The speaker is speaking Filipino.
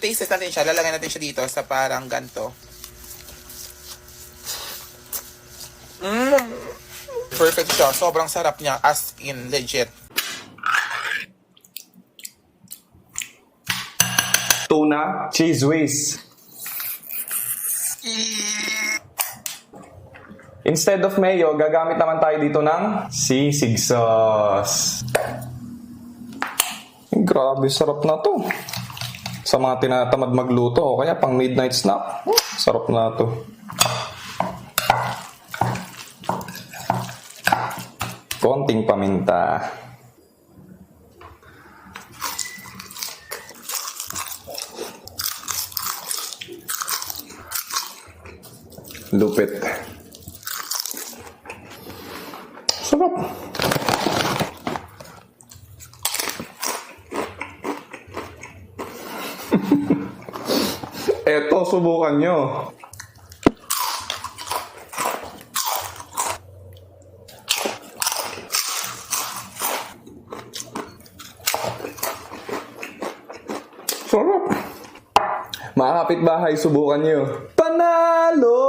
taste natin siya. Lalagyan natin siya dito sa parang ganto. Perfect siya. Sobrang sarap niya. As in, legit. Tuna cheese whiz. Instead of mayo, gagamit naman tayo dito ng sisig sauce. Grabe, sarap na to. Sa mga tinatamad magluto o kaya pang midnight snack, sarap na to. Konting paminta. Lupit. Sarap. Eto, subukan nyo. Sarap. Mga kapitbahay, subukan nyo. Panalo!